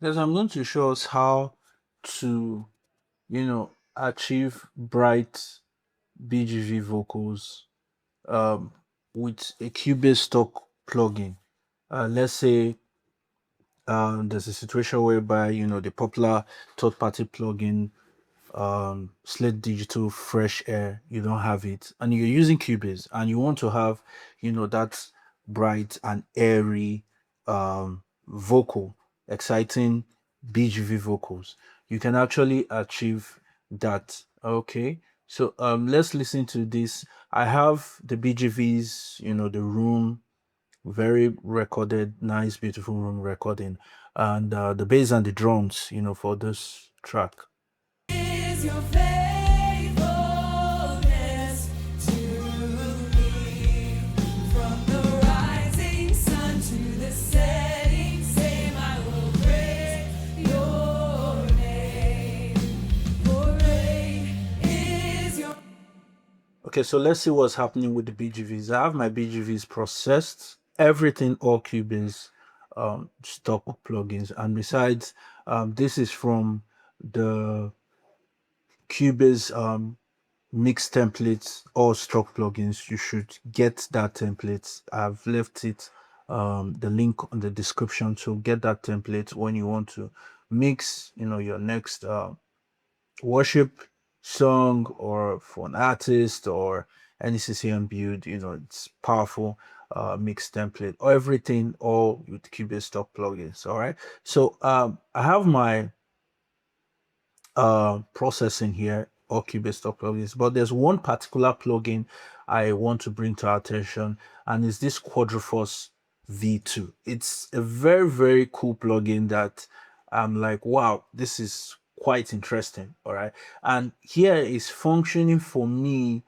Because I'm going to show us how to, achieve bright BGV vocals with a Cubase stock plugin. Let's say there's a situation whereby the popular third-party plugin Slate Digital Fresh Air, you don't have it, and you're using Cubase, and you want to have, that bright and airy vocal, exciting BGV vocals. You can actually achieve that. Okay, so let's listen to this. I have the BGVs, the room, very recorded, nice, beautiful room recording, and the bass and the drums, for this track. Is your faithfulness to me from the rising sun to the setting same I will praise your name for great is your. Okay, so let's see what's happening with the BGVs. I have my BGVs processed, everything all Cubase stock plugins, and besides, this is from the Cubase mix templates or stock plugins. You should get that template. I've left it the link on the description to get that template when you want to mix, your next worship song or for an artist or any CCM build. It's powerful mix template or everything all with Cubase stock plugins. All right. So I have my processing here or Cubase stock plugins, but there's one particular plugin I want to bring to our attention, and it's this Quadrafuzz V2. It's a very, very cool plugin that I'm like, wow, this is quite interesting. All right. And here is functioning for me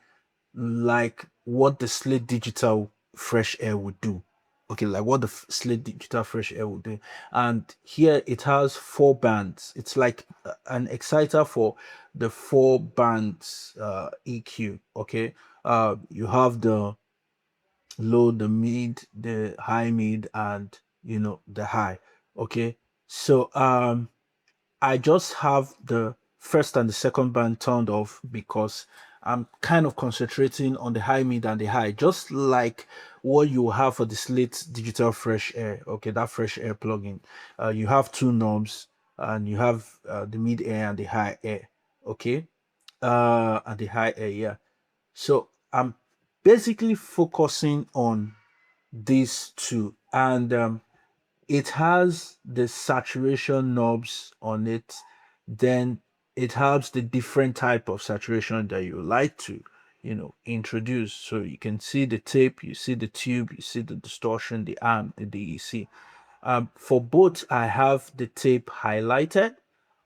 like what the Slate Digital Fresh Air would do. Okay, like what the Slate Digital Fresh Air would do. And here it has four bands. It's like an exciter for the four bands EQ. Okay, you have the low, the mid, the high mid, and the high. Okay, so I just have the first and the second band turned off because I'm kind of concentrating on the high, mid, and the high, just like what you have for the Slate Digital Fresh Air. Okay, that Fresh Air plugin. You have two knobs, and you have the mid air and the high air. Okay, and the high air. Yeah. So I'm basically focusing on these two, and it has the saturation knobs on it. Then it has the different type of saturation that you like to introduce. So you can see the tape, you see the tube, you see the distortion, the amp, the DEC. For both I have the tape highlighted.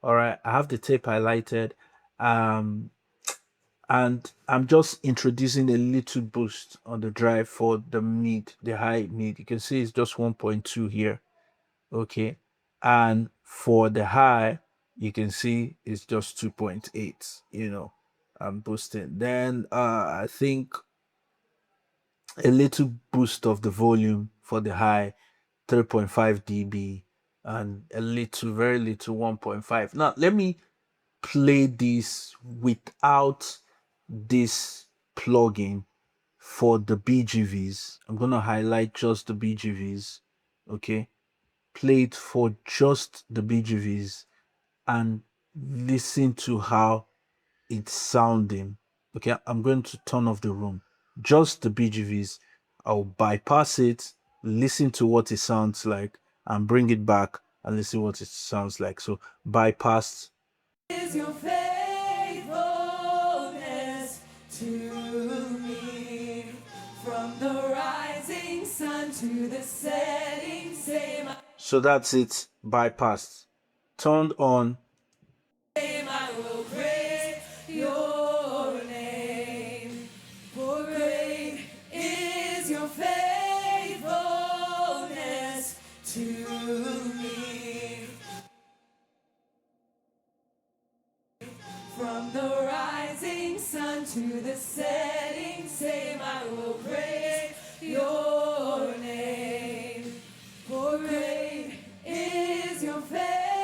All right, I have the tape highlighted, um and I'm just introducing a little boost on the drive for the mid, the high mid. You can see it's just 1.2 here. Okay, and for the high you can see it's just 2.8. I'm boosting. Then I think a little boost of the volume for the high, 3.5 dB, and a little, very little, 1.5. Now let me play this without this plugin for the BGVs. I'm gonna highlight just the BGVs. Okay, play it for just the BGVs and listen to how it's sounding. Okay, I'm going to turn off the room. Just the BGVs. I'll bypass it, listen to what it sounds like, and bring it back and listen what it sounds like. So bypass. Is your faithfulness to me from the rising sun to the setting same. So that's it, bypassed. Turned on. I will praise your name, for great is your faithfulness to me. From the rising sun to the setting same, I will praise your name, for great is your faithfulness.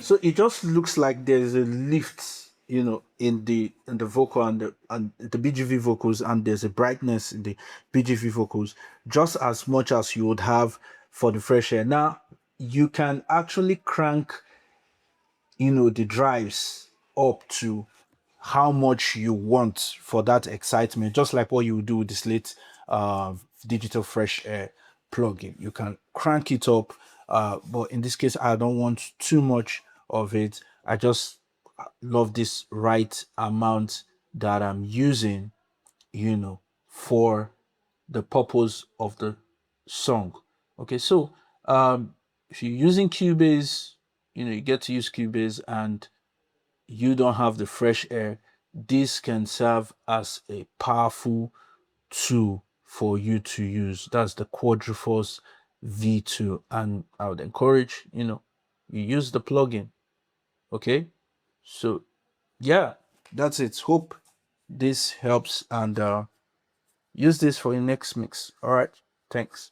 So it just looks like there's a lift, in the vocal and the BGV vocals, and there's a brightness in the BGV vocals, just as much as you would have for the fresh air. Now you can actually crank, the drives up to how much you want for that excitement, just like what you would do with the Slate digital fresh air plugin. You can crank it up, but in this case I don't want too much of it. I just love this right amount that I'm using, for the purpose of the song. Okay, so if you're using Cubase, you get to use Cubase, and you don't have the fresh air, this can serve as a powerful tool for you to use. That's the Quadrafuzz V2, and I would encourage, you use the plugin. Okay, so yeah, that's it. Hope this helps, and use this for your next mix. All right, thanks.